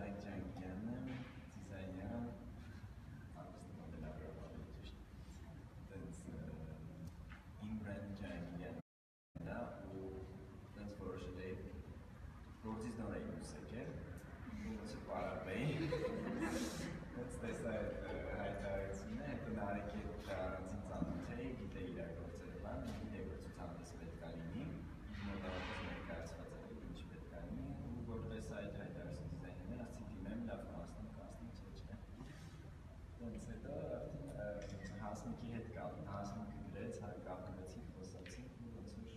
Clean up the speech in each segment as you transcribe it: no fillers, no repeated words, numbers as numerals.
Նարեկ Ջանգյանը, դիզայներ, արվեստի մոդելագրող, տենց իմ բրենդ Ջանգյանն է ու տենց որոշել էի գործից նոր էի դուրս եկել, ու ոնց որ պարապեի, ոնց տեսա այդ հայտարարությունը, հետո Նարեկի հետ առանձին ծանոթ էի, գիտեի իր գործերը բան, գիտեի որ ցուցահանդես պետք է լինի, մոտավորապես ներկայացված էր ինչ պետք է լինի, ու որ տեսա այդ հայտարարության դիզայներն, ասացի դիմեմ, լավ կհասնեմ, չէ։ Տենց հետո Հասմիկի հետ Հասմիկը գրեց, կապվեցինք, խոսացինք, ու ոնց որ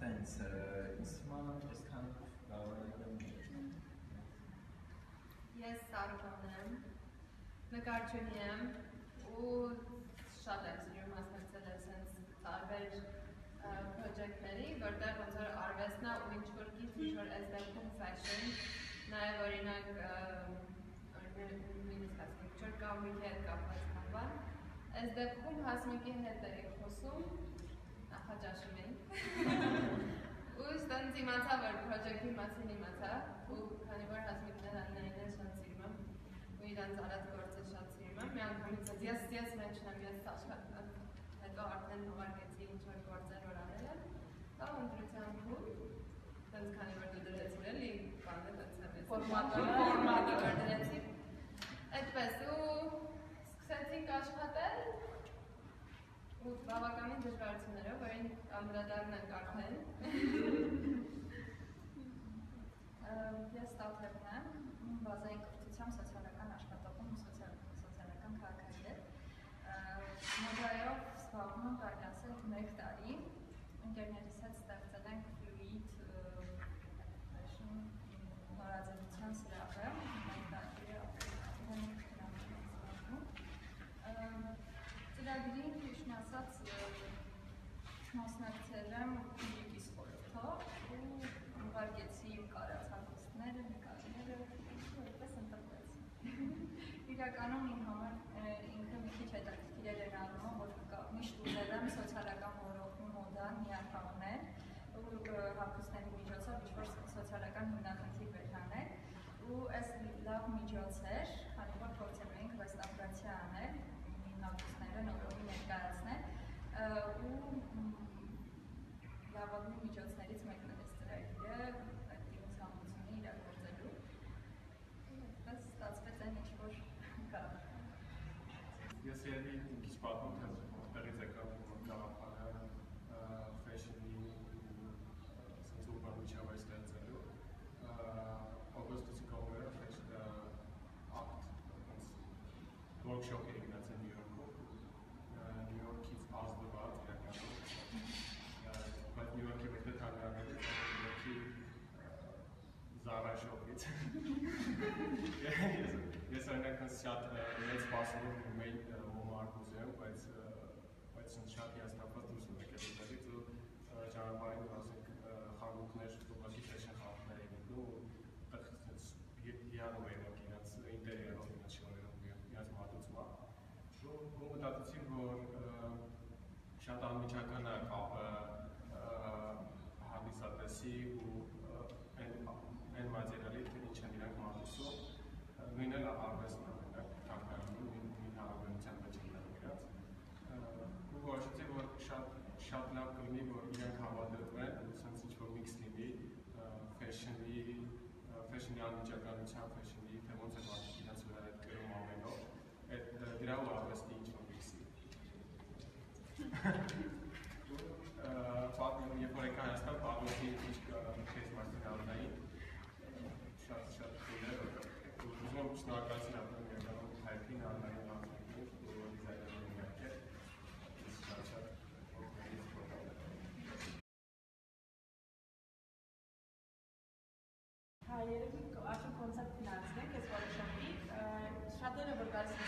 Thanks. Isma, just kind of Yes, Sarvan. Նկարչուհի եմ ու շատ եմ սիրում մասնակցել sense տարբեր project-ների, որտեղ ոնց որ արվեստն է ու ինչ-որ ինչ-որ այս դեպքում fashion, նաև օրինակ նույնիսկ ասենք ինչ-որ կամիկի հետ կապված բան, այս դեպքում Հասմիկի հետ էի խոսում, նախաճաշում էինք ու ստենց իմացա, որ project-ի մասին իմացա ու քանի որ Հասմիկն է շատ սիրում եմ ու իրանց արած գործը շատ սիրում եմ, մի անգամից ես մեջ եմ, ես աշխատանք, հետո արդեն հողարկեցի ինչ-որ գործեր որ արել եմ, դա ընտրության փուլ, տենց քանի որ դու դրեցիր էլի, բանը տենց եմ ես ֆորմատը որ դրեցիր, այդպես ու սկսեցինք աշխատել ու բավականին դժվարություններով, որին անդրադառնանք արդեն։ Ես Տաթևն եմ, բազային կրթությամբ սոցիալական աշխատողում ու սոցիալական քաղաքագետ։ Մոդայով զբաղվում եմ կարելի ասել 1 տարի։ Ընկերներիս հետ ստեղծել ենք Fluid Fashion նորաձևության սրահը, 1 տարի ծրագրին ճիշտն ասած մասնակցել եմ Ֆիլիպիս խորհրդով ու ուղարկեցի իմ կարացանոցները, նկարները, որպես ընտրվեց։ Իրականում իմ համար ինքը մի քիչ հետաքրքիր էր այն առումով, որ միշտ ուզել եմ սոցիալական մոդան միավորել ու հագուստների միջոցով ինչ-որ սոցիալական հիմնախնդիր վերհանել ու այս լավ միջոց էր, քանի որ փորձել էինք ռեստավրացիա անել, հագուստները նորովի ներկայացնել ու լավագույն միջոցներից մեկն էր այս ծրագիրը, այդ իմ ցանկությունը իրագործելու։ Այդպես ստացվեց այն ինչ-որ կա։ Ես երևի քիչ պատմում եմ, որտեղից եկավ գաղափարը fashion-ի sense urban միջավայր ստեղծելու։ Օգոստոսի կողմերը fashion act workshop էի գնացել Նյու Յորքում, Նյու Յորքից ազդված իրականում, բայց Նյու Յորքի վրդը թանգարանել է Նյու Յորքի Zara shop-ից։ Ես օրինակ շատ մեծ սպասում եմ իմ Մոմար մուզեում, բայց շատ հիասթափված դուրս եմ եկել այդտեղից ու ճանապարհին ասենք խանութներ, ուղղակի fashion խանութներ էին գտնում ու հիանում էին իրենց ինտերիերով, իրենց շորերով, իրենց մատուցմամբ։ Ու մտածեցի, որ շատ անմիջական է կապը հանդիսատեսի ու այն մատերիալի, թե ինչ են իրանք մատուցում, նույնն էլ արվեստն է, օրինակ թանգարանում նույն հարաբերության մեջ են իրենց։ Ու որոշեցի, որ շատ լավ կլինի, որ իրանք հավատացվեն ու սենց ինչ-որ միքս լինի fashion-ի անմիջականության, fashion-ի, թե ոնց է մարդիկ իրենց վրա այդ կրում ամենով, դրա ու արվեստի ինչ-որ միքսի։ Երբ որ եկա Հայաստան, պատմեցի ինչ քեզ մարտիրալնային, շատ խույն էր, ուզում եմ շնորհակալություն ապրեմ իրականում հայրին, Աննային Աննային ու դիզայներին իհարկե, շատ օգնելիս փոխարեն։ Երևի արդեն կոնցեպտին անցնենք այս որոշումի, շատերը որ գալիս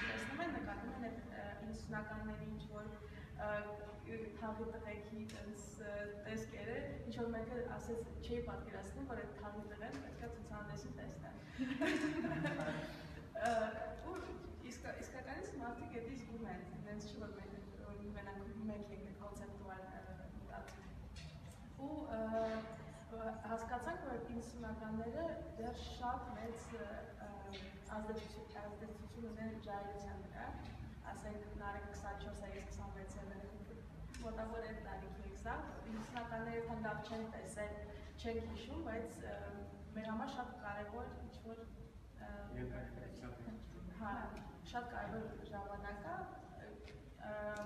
տեսնում են, նկատում են այդ 90-ականների ինչ-որ թաղի տղեկի տեսքերը, ինչ-որ մեկը ասեց չէի պատկերացնում, որ այդ թաղի տղեն պետք է ցուցահանդեսում տեսնեն։ Ու իսկականից մարդիկ էդի զգում են, իրենց չի որ մենք մենակ մեկ ենք կոնցեպտուալ մտածում։ Ու հասկացանք, որ 90-ականները դեռ շատ մեծ ազդեցություն ունեն ջահելության վրա, ասենք նարեկ 24-26 մոտավոր այդ տարիքի եք սա, 90-ականները թան լավ չենք տեսել, չենք հիշում, բայց մեր համար շատ կարևոր ինչ-որ շատ կարևոր ժամանակ է,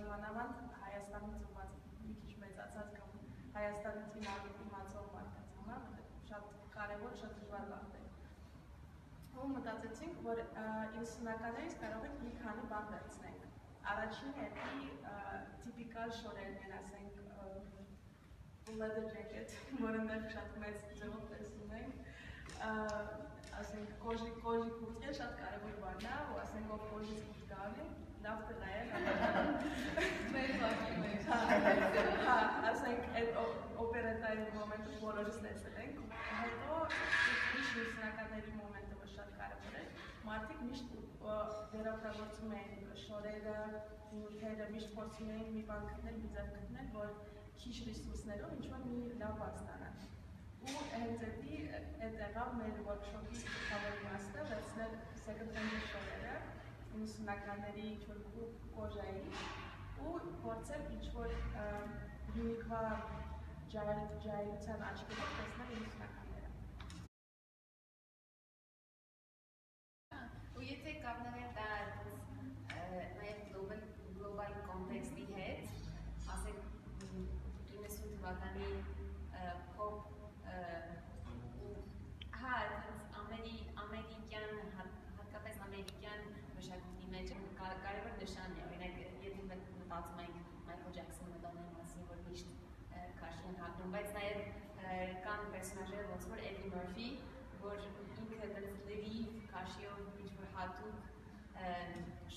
մանավանդ Հայաստանի ծնված մի քիչ մեծացած կամ Հայաստանից իմացող մարդկանց համար շատ կարևոր, շատ դժվար բան է։ Ու մտածեցինք, որ 90-ականներից կարող ենք մի քանի բան վերցնենք։ Առաջին հետի տիպիկալ շորերն են, ասենք, leather jacket, որը մեր շատ մեծ ձևով տեսնում ենք, ասենք, կոժի կուրտկը շատ կարևոր բան է, ու ասենք, ով կոժից կուրտ գալի, լավ տղա է, Մեր վակի մեջ։ ասենք, այդ օպերետայի մոմենտը բոլորս տեսել ենք, հետո միշտ 90-ականների մոմենտը, որ շատ կարևոր է, մարդիկ միշտ վերօգտագործում էին շորերը, նյութերը, միշտ փորձում էին մի բան գտնել, մի ձև գտնել, որ քիչ ռեսուրսներով ինչ-որ մի լավ բան ստանան։ Ու հենց այդ եղավ մեր workshop-ի գլխավոր իմաստը, վերցնել second hand շորերը, 90-ականների ինչ-որ կոժայի ու փորձել ինչ-որ յունիկվա ջահելության աչքերով տեսնել 90-ականները։ Ու եթե կապնենք դա նաև գլոբալ կոնտեքստի հետ, ասենք 90 թվականի փոփ ամերիկյան, հատկապես ամերիկյան մշակույթի մեջ կարևոր նշան է, օրինակ եթե մտածում ենք Մայքլ Ջաքսոնի մտանների մասին, որ միշտ քաշի են հագնում, բայց նաև կան պերսոնաժներ ոնց որ Էդի Մըրֆի, որ ինքը դեռ լրիվ քաշիով ինչ-որ հատուկ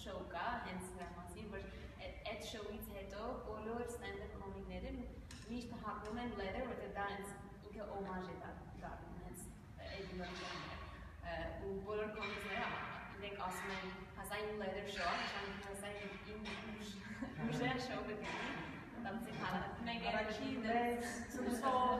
շոու կա, հենց նրա մասին, որ այդ շոուից հետո բոլոր stand-up կոմիկները միշտ հագնում են leather, որտեղ դա հենց ինքը օմաժ է դառնում հենց Էդի Մըրֆիին։ Ու բոլոր կոմիկները իրենք ասում են հասային leather show, հասային ուժեղ show բգնի, դամցի հարատ, մենք առաջին մեծ ծնցով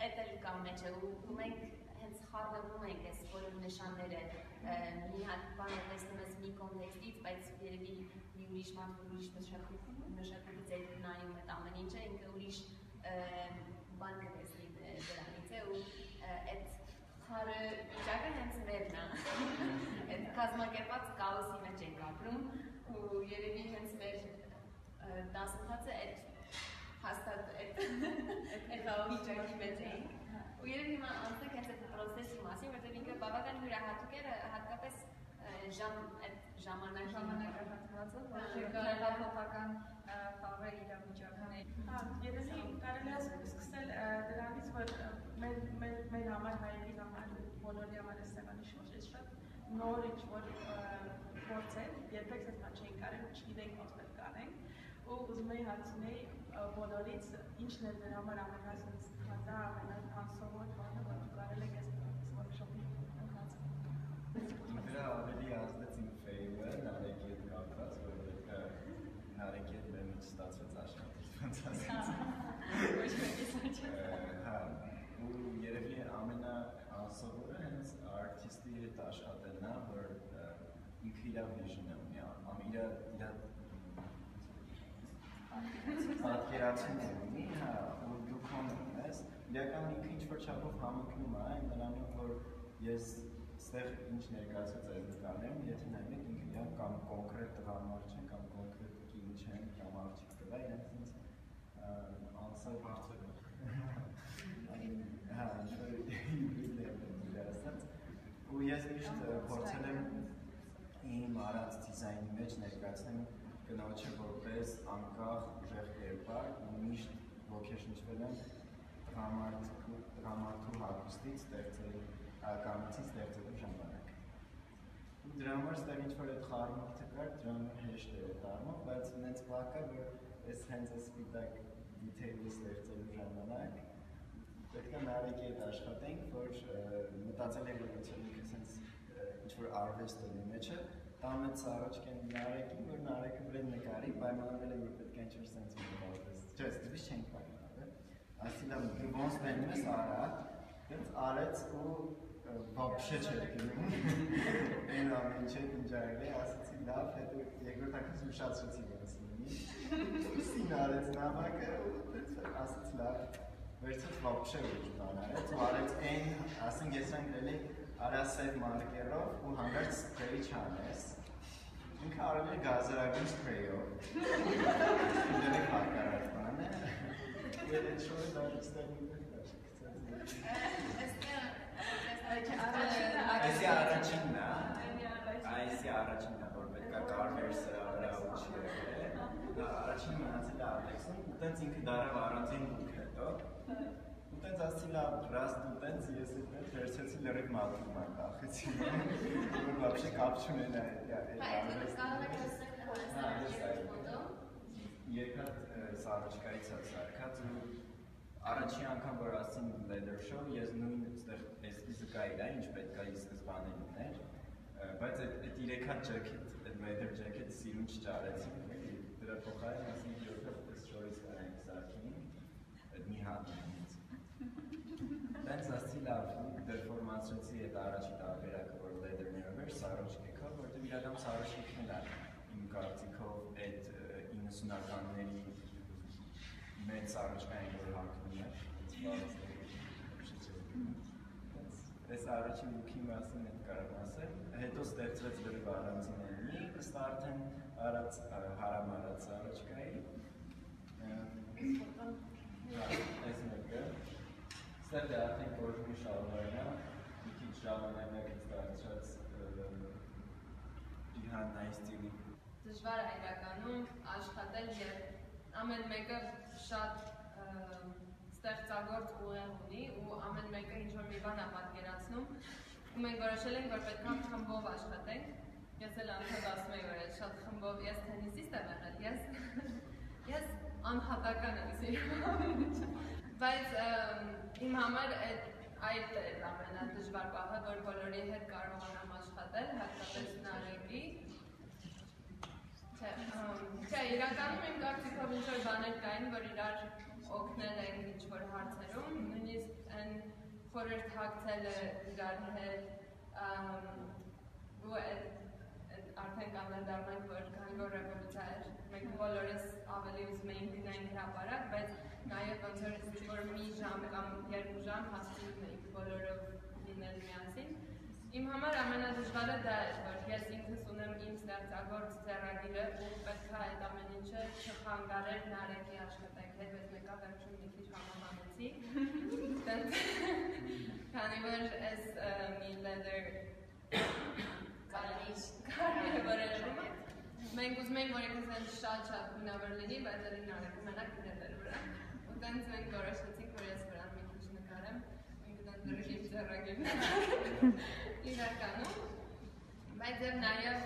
այդ էլ կա մեջը, ու մենք հենց խառնվում ենք այս բոլոր նշանները, մի հատ բանը տեսնում ես մի կոնտեքստից, բայց երևի մի ուրիշ մարդ, որ ուրիշ մշակույթից է նայում այդ ամեն ինչը, ինքը ուրիշ բան կտեսնի դրանից է, ու այդ խառը վիճակը հենց մերն է, այդ կազմակերպած կաոսի մեջ ենք ապրում, ու երևի հենց մեր դասընթացը հաստատ այդ վիճակի մեջ ենք, ու երևի հիմա անցնենք հենց այդ պրոցեսի մասին, որտեղ ինքը բավական յուրահատուկ էր, հատկապես ժամանակահատվածը, որ տեղափոխական խաղեր իրավիճակներ։ Երևի կարելի է սկսել դրանից, որ մեր համար, հայերի համար, բոլորի համար է սեղանի շուրջ, ես շատ նոր ինչ-որ փորձ է, երբեք այդ բան չէինք կարել, չգիտենք ոնց պետք անենք, ու ուզում էի հարցնել բոլորից ինչն է դրա համար ամենահազա, ամենանսովոր բանը, որ դու կարել եք այս workshop-ի ընթացքում։ Դրա ավելի ազդեց իմ ֆեյլը, Նարեկի հետ կապված, որովհետև Նարեկի հետ մեր մեջ ստացվեց աշխատել, ոնց ասած։ Հա, ու երևի ամենաանսովորը հենց արտիստի հետ աշխատելն է, որ ինքը իր վիժնը ունի, իր պատկերացում ունի, հա, ու դու քոնն ես, իրականում ինքը ինչ-որ չափով համընկնում է նրանով, որ ես ստեղ ինչ ներկայացած այս նկարներում, եթե նայեք ինքը իրան կամ կոնկրետ տղամարդ չեն, կամ կոնկրետ կին չեն, կամ աղջիկ տղա, իրենք ինձ անսար բարձր հա, ինչ-որ հիբրիդ է ասած, ու ես միշտ փորձել եմ իմ արած դիզայնի մեջ ներկայացնեմ կնոջը որպես անկախ ուժեղ կերպար ու միշտ ոգեշնչվել եմ տղամարդու հագուստից ստեղծելու կամիցից ստեղծելու ժամանակ։ Ու դրա համար ստեղ ինչ-որ այդ խառնուրդը կար, դրա համար հեշտ էր այդ առումով, բայց ինձ վակա, որ այս հենց այս սպիտակ դիթեյլը ստեղծելու ժամանակ պետք է Նարեկի հետ աշխատենք, որ մտածել ենք, որ ինքս ինչ-որ արվեստ ունի մեջը, տամեց առաջկեն Նարեկին, որ Նարեկը վրեն նկարի, պայմանվել է, որ պետք է ինչ-որ սենց մի բաղվես։ Չէ, ստվիշ չենք պայմանվել։ Այսի լավ, դու ոնց բենում ես արա, դենց արեց ու բապշե չէր գնում։ Են ամեն չէ ինջայրել է, ասեցի լավ, հետո երկրորդ ակից ուշացրեցի ոնց լինի։ Սին արեց նամակը ու դենց ասեցի լավ, վերցեց բապշե ոչ բան արեց ու արեց են, ասենք ես այն գրել էի արա սև մարկերով ու հանգարց սպրեյ չանես։ Ինքը արել է գազարագույն սպրեյով։ Դերեք հակարած բան է։ Ու այդ շորը դարձել է Այսի առաջինն է, որ պետք է կարվեր սրա վրա ու չի եղել, առաջին մնացել է Ալեքսն, ու տենց ինքը դարավ առանձին դուք հետո, ու տենց ասցի լավ ռաստ ու տենց ես էլ տենց վերցեցի լրիվ մատում այն կախեցի, որ բապշե կապ չունեն այդ երկատ սարոչկայից է սարքած ու առաջին անգամ, որ ասցին leather show, ես նույն էսկիզը կայր է, ինչ պետք է սկզբանեն ուներ, բայց այդ 3 հատ jacket, այդ leather jacket սիրուն չճարեցին, դրա փոխարեն ասենք երկրորդ այս շորից կարանք սարքին, այդ մի հատ նույնից։ Տենց ասցի լավ, դերֆորմացրեցի այդ առաջի տարբերակը, որ leather ներով էր, սարոչկեքով, որտեղ իրական սարոչկեքն էլ իմ կարծիքով այդ 90-ականների մեծ սարոչկային որ հակնում է, այս առաջին լուքի մասին հետ կարող ասել, հետո ստեղծվեց լրիվ առանձինի, ըստ արդեն հարամ արած սարոչկայի, այս մեկը, ստեղ է արդեն կորժումի շալվարն է, մի քիչ ժամանակից դարձած իհաննայի ստիլի։ Դժվար է իրականում աշխատել և ամեն մեկը շատ ստեղծագործ ուղեղ ունի ու ամեն մեկը ինչ-որ մի բան է պատկերացնում ու մենք որոշել ենք, որ պետք է խմբով աշխատենք ես էլ անդադ ասում եի, որ շատ խմբով ես թենիսիստ եմ եղել, ես անհատական եմ սիրում բայց իմ համար այդ է ամենադժվար պահը, որ բոլորի հետ կարողանամ աշխատել, հատկապես Նարեկի Չէ, իրականում իմ կարծիքով ինչ-որ բաներ կային, որ իրար օգնել են ինչ-որ հարցերում, նույնիսկ են խորհուրդ հագցել իրար հետ ու արդեն կանդրադառնանք, որ քանի որ ռևոլյուցիա էր, մենք բոլորս ավելի ուզում էինք գնանք հրապարակ, բայց նաև ոնց որ ինչ-որ մի ժամ կամ 2 ժամ հասցնում էինք բոլորով լինել միասին Իմ համար ամենադժվարը դա է, որ ես ինքս ունեմ իմ ստեղծագործ ձեռագիրը ու պետք է այդ ամեն ինչը չխանգարեր Նարեկի աշխատանքի հետ, բայց մեկա վերջում մի քիչ համահանեցի։ Քանի որ այս մի leather կարևորելում է, մենք ուզում ենք, որ ինքս են շատ բնավոր լինի, բայց էլի Նարեկը մենակ leather վրա։ Ու տենց մենք որոշեցինք, որ ես վրան մի քիչ նկարեմ, ինքը տենց դրգիվ ձեռագիրն իրականում, բայց և նաև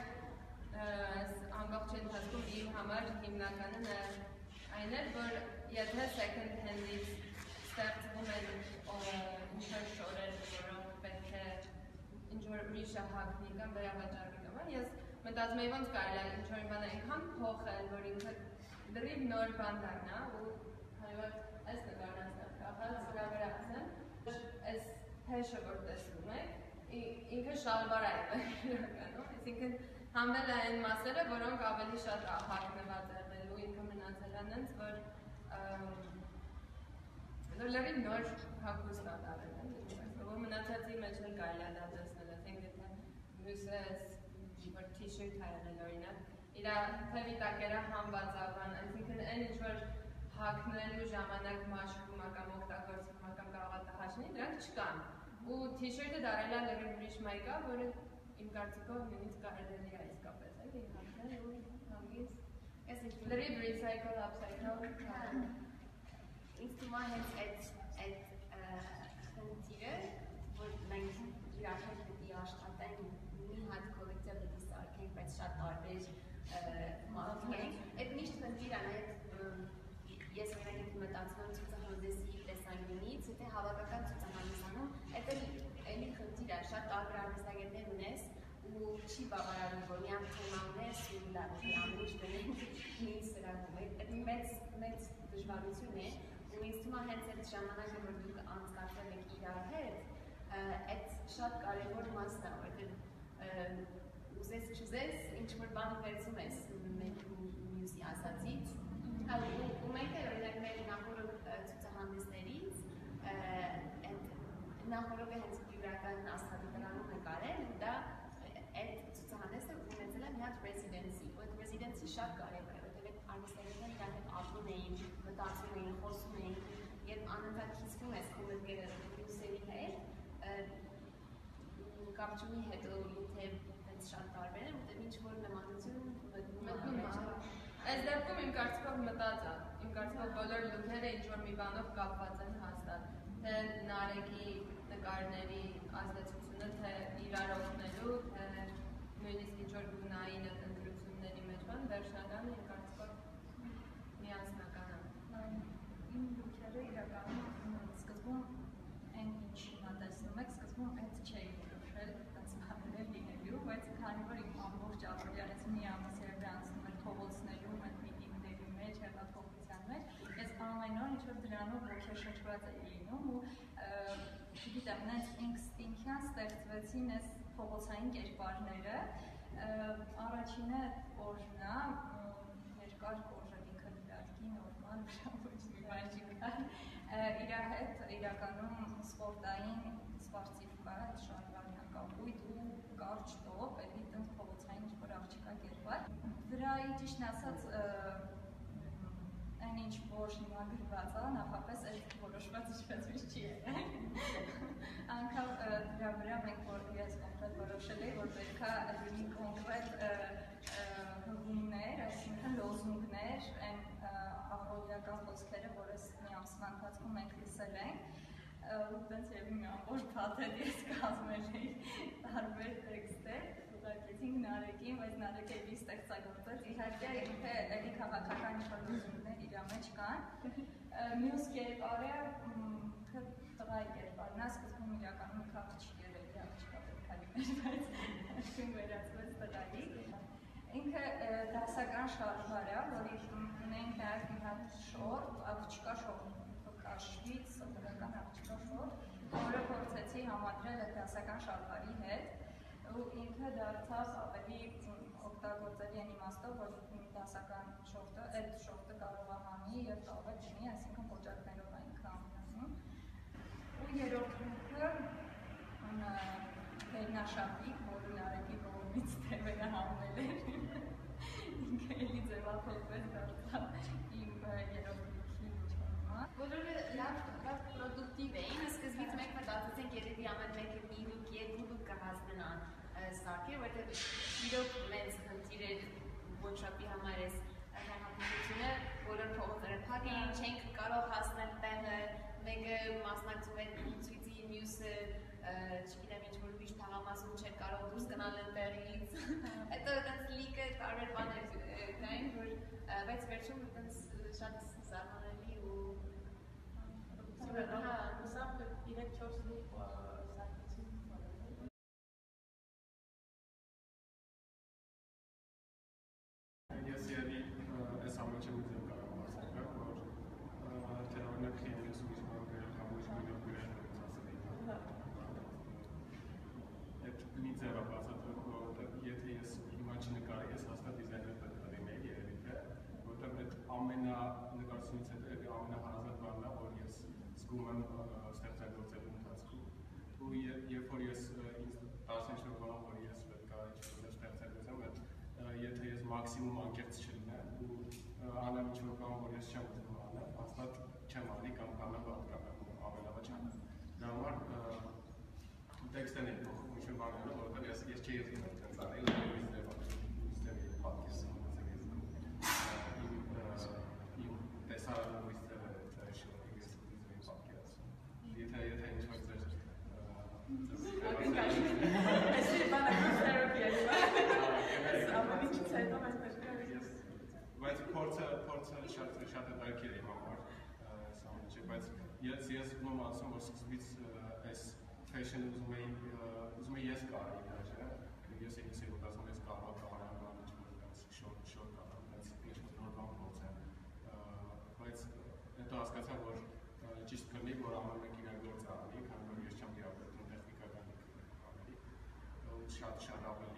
ամբողջ ընթացքում իմ համար հիմնականը այն էր, որ եթե second hand-ից ստեղծվում են ինչ-որ շորեր, որոնք պետք է ինչ-որ ուրիշը հագնի կամ վերավաճառվի կամ ես մտածում էի ոնց կարելի է ինչ-որ բան այնքան փոխել, որ ինքը լրիվ նոր բան դառնա ու հայոց այս նկարն ասեմ, կախած սրա վրա ասեմ, այս թեշը որ տեսնում եք, ինքը շալվար է իրականում, այսինքն համվել է այն մասերը, որոնք ավելի շատ հագնված եղել ու ինքը մնացել է նենց, որ լրիվ նոր հագուստ է դարել են, ու մնացածի մեջ էլ կարելի է դա տեսնել, ասենք եթե մյուսը որ t-shirt է եղել օրինակ, իրա թևի տակերը համված աղան, այսինքն այն ինչ-որ հագնելու ժամանակ մաշկում կամ օգտագործվում կամ կարող է տհաճնի, դրանք չկան։ Ու t-shirt-ը դարել է լրիվ ուրիշ մայկա, որը իմ կարծիքով նույնիսկ կարելի է իսկապես էլի հագնել ու հանգիստ։ Լրիվ recycle, upcycle։ Ինձ թվում է հենց այդ խնդիրը, որ մենք իրար հետ պետք է աշխատենք, մի հատ կոլեկտիվ պետք է սարքենք, բայց շատ տարբեր մարդիկ։ Այդ միշտ խնդիր է, ես օրինակ մտածում եմ ցուցահանդեսի տեսանկյունից, եթե հավաքական ցուցահանդես անում, այդ էլի խնդիր է, շատ տարբեր արվեստագետներ ունես ու չի բավարարում, որ միակ թեմանես ու լավի ամուշ դնենք նույն սրահում։ Այդ մեծ դժվարություն է, ու ինձ թվում է հենց այդ ժամանակը, որ դուք անցկացրել եք իրար հետ, այդ շատ կարևոր մասն է, որովհետև ուզես չուզես, ինչ-որ բան վերցում ես մյուսի ասածից, ու մենք էլ օրինակ մեր նախորդ ցուցահանդեսներից նախորդ հենց բյուրական աստղադիտարանում ենք արել, ու դա այդ ցուցահանդեսը ունեցել է մի հատ ռեզիդենսի, ու այդ ռեզիդենսի շատ կարևոր է, որովհետև այդ արվեստագետները իրար հետ ապրում էին, մտածում էին, խոսում էին, երբ անընդհատ քիզվում ես քո մտքերը մյուսերի հետ, կապ չունի հետո եթե այդպես շատ տարբեր են, որտեղ ինչ-որ նմանություն մտնում է։ Այս դեպքում իմ կարծիքով մտած է, իմ կարծիքով բոլոր լուքերը ինչ-որ մի բանով կապված են հաստատ, թե Նարեկի նկարների ազդեցությունը, թե իրար օգնելու, թե նույնիսկ ինչ-որ գունային ընտրությունների մեջ բան, վերջնական իմ կարծիքով միասնական է։ Իմ լուքերը իրականում սկզբում այն ինչին տեսնում եք, սկզբում այդ չէի որոշել, այդպես բաներ լինելու, բայց քանի որ իմ ամբողջ ապրիլյանից մի ամս երբ անցնում էր փողոցներում, այդ միտինգների մեջ, հեղափոխության մեջ, ես ամեն օր ինչ-որ դրանով ոգեշնչված էի լինում ու չգիտեմ, նենց ինստինկտիվ ստեղծվեցին այս փողոցային կերպարները, առաջինը օրնա, երկար օրը ինքը լրատկի, նորմալ, ոչ մի բան չկար, իրա հետ իրականում սպորտային սպարտիվ կա, այդ շարվանյան կապույտ ու կարճ տոպ, էլի տենց փողոցային ինչ-որ աղջիկա կերպար, վրայի ճիշտն ասած այն ինչ որ հիմա գրված է, նախապես այդ որոշված ինչպես միշտ չի եղել, անգամ դրա վրա մենք որ ես կոնկրետ որոշել էի, որ պետք է լինի կոնկրետ հղումներ, այսինքն լոզունգներ, այն աղոյական խոսքերը, որ այս մի ամսվա ընթացքում մենք լսել ենք, ու տենց եւ մի ամբողջ փաթեթ ես կազմել էի տարբեր տեքստեր, ուղարկեցինք Նարեկին, բայց Նարեկը էլի ստեղծագործեց, իհարկե ինքը էլի քաղաքական ինչ-որ լոզունգներ իր մեջ կան, մյուս կերպարը տղայի կերպարն է, սկզբում իրականում աղջիկ էր, էլի աղջիկա պետք է լիներ, բայց արդյուն վերածվեց տղայի, ինքը դասական շարժար է, որի ունենք նաև մի հատ շորտ, աղջիկա շորտ, կաշվից, սովորական աղջիկա շորտ, որը փորձեցի համադրել այդ դասական շարժարի հետ, ու ինքը դարձավ ավելի օգտագործելի են իմաստով, որ դասական շորտը, այդ շորտը կարող է հանի և տավը դնի, այսինքն կոճակներով է ինքը ամնանում, ու երորդ լուքը վերնաշապիկ, որը Նարեկի կողմից թևերը համնել էր, ինքը էլի ձևափոխվեց դարձավ իմ երորդ լուքի լուչոնումը։ Բոլորը լավ պրոդուկտիվ էին, սկզբից մենք մտածեցինք երևի ամեն մեկը մի լուք, երկու լուք կհասնան սարքել, որտեղ իրոք մեծ խնդիր էր workshop-ի համար էս հեղափոխությունը, բոլոր փողոցները փակ էին, չենք կարող հասնել տեղը, մեկը մասնակցում էր ցույցի, մյուսը չգիտեմ ինչ-որ ուրիշ թաղամասում չէր կարող դուրս գնալ այնտեղից, հետո այդպես լիքը տարբեր բաներ կային, որ բայց վերջում այդպես շատ զարմանալի ու Հուսամ 3-4 լուք սարքեցին Ես երևի այս ամենը մի ձև կարող բացակայեմ, որ թե օրինակ քիվից ուրիշ բան գրել կամ ուրիշ բան գրել այդ մի ձև է բացատրում, որովհետև եթե ես հիմա չնկարի, ես հաստատ դիզայներ պետք է լինեի երևի թե, որովհետև այդ ամենանկարությունից հետո երևի ամենահարազատ բանն է, որ ես զգում եմ ստեղծագործելու ընթացքում։ Ու երբ որ ես ինձ տասնիշ բան, որ ես պետք է ինչ-որ ստեղծագործեմ, եթե ես մաքսիմում անկեղծ չլինեմ ու անեմ ինչ-որ բան, որ ես չեմ ուզում անել, հաստատ չեմ անի կամ կանեմ պատկանում ամենավա չանեմ։ Դրա համար տեքստն է փոխում ինչ-որ բաները, որովհետև ես չի ուզում այդպես անել, ուրիշ ձև է պատկերացնում, իմ տեսարանը ուրիշ ձև է շնորհիվ ես ուզում պատկերացնում։ Եթե ինչ-որ ձեր Այսի բանակում թերապիա է, ամեն ինչից հետո այս պետք է բայց փորձը շատ է բարքեր իմ համար սամոջը, բայց ես զգում ասում, որ սկզբից այս fashion ուզում էի ես կարի դաժե, ես էսի ուտասում ես կարող կարողանալ ինչ-որ շոտ կարող, բայց ինչ-որ նոր բան փորձեմ, բայց հետո հասկացա, որ ճիշտ կլինի, որ ամեն մեկ իր գործը անի, քանի որ ես չեմ դիաբետում տեխնիկական բաների, ու շատ ավելի